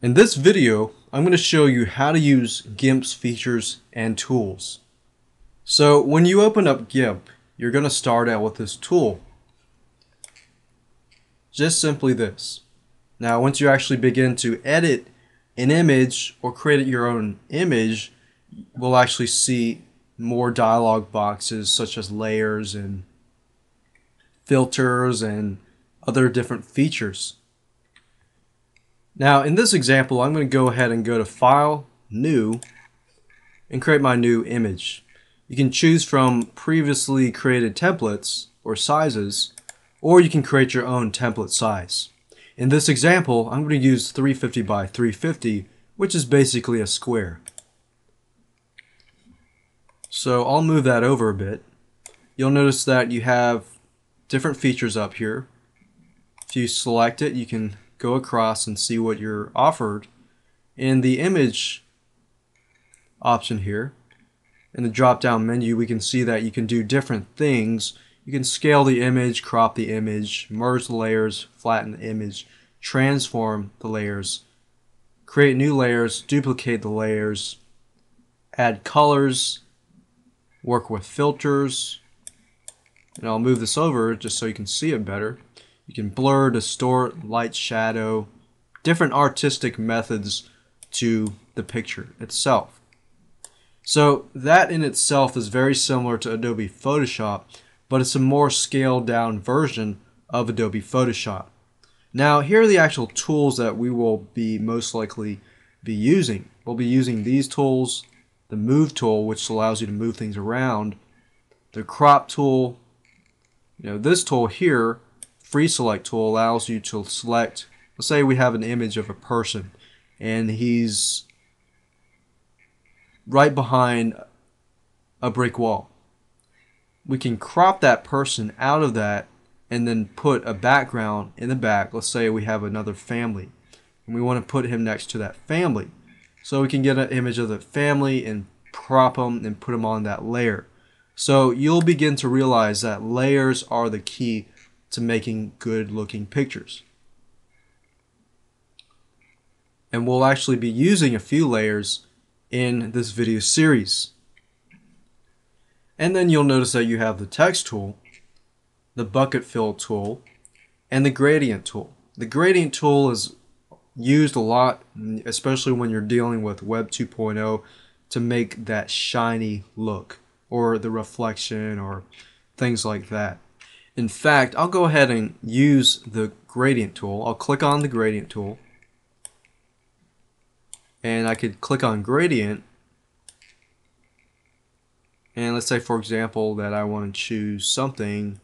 In this video, I'm going to show you how to use Gimp's features and tools. So when you open up Gimp, you're going to start out with this tool. Just simply this. Now once you actually begin to edit an image or create your own image, we'll actually see more dialog boxes such as layers and filters and other different features. Now in this example, I'm going to go ahead and go to File, New, and create my new image. You can choose from previously created templates or sizes, or you can create your own template size. In this example, I'm going to use 350 by 350, which is basically a square. So I'll move that over a bit. You'll notice that you have different features up here. If you select it, you can go across and see what you're offered. In the image option here, in the drop down menu, we can see that you can do different things. You can scale the image, crop the image, merge the layers, flatten the image, transform the layers, create new layers, duplicate the layers, add colors, work with filters, and I'll move this over just so you can see it better. You can blur, distort, light, shadow, different artistic methods to the picture itself. So that in itself is very similar to Adobe Photoshop, but it's a more scaled down version of Adobe Photoshop. Now here are the actual tools that we will be most likely be using. We'll be using these tools, the Move tool, which allows you to move things around, the Crop tool, this tool here, Free Select tool, allows you to select, let's say we have an image of a person and he's right behind a brick wall. We can crop that person out of that and then put a background in the back. Let's say we have another family and we want to put him next to that family. So we can get an image of the family and crop them and put them on that layer. So you'll begin to realize that layers are the key to making good looking pictures. And we'll actually be using a few layers in this video series. And then you'll notice that you have the text tool, the bucket fill tool, and the gradient tool. The gradient tool is used a lot, especially when you're dealing with Web 2.0, to make that shiny look or the reflection or things like that. In fact, I'll go ahead and use the gradient tool. I'll click on the gradient tool and I could click on gradient, and let's say for example that I want to choose something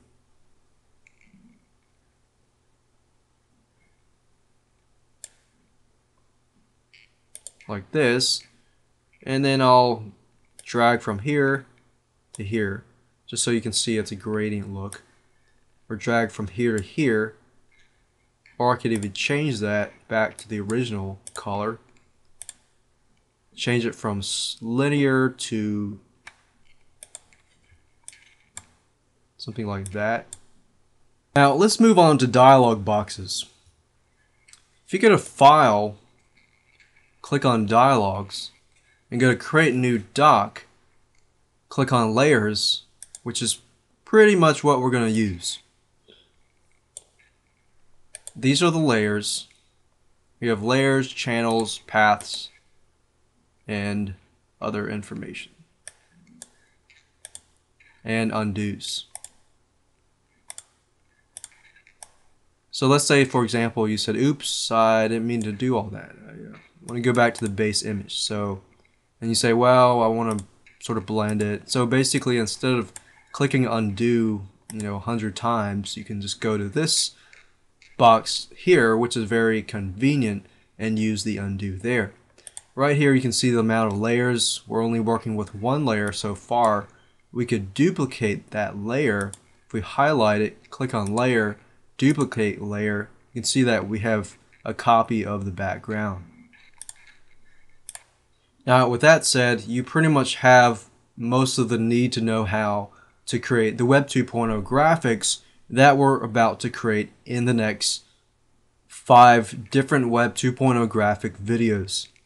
like this, and then I'll drag from here to here just so you can see it's a gradient look, or drag from here to here, or I could even change that back to the original color, change it from linear to something like that. Now let's move on to dialog boxes. If you go to File, click on Dialogs, and go to Create New Doc, click on Layers, which is pretty much what we're going to use. These are the layers. We have layers, channels, paths, and other information, and undos. So let's say for example you said, oops, I didn't mean to do all that. I want to go back to the base image. So, and you say, well, I want to sort of blend it. So basically instead of clicking undo 100 times, you can just go to this box here, which is very convenient, and use the undo there. Right here you can see the amount of layers. We're only working with one layer so far. We could duplicate that layer. If we highlight it, click on layer, duplicate layer, you can see that we have a copy of the background. Now with that said, you pretty much have most of the need to know how to create the Web 2.0 graphics that we're about to create in the next 5 different Web 2.0 graphic videos.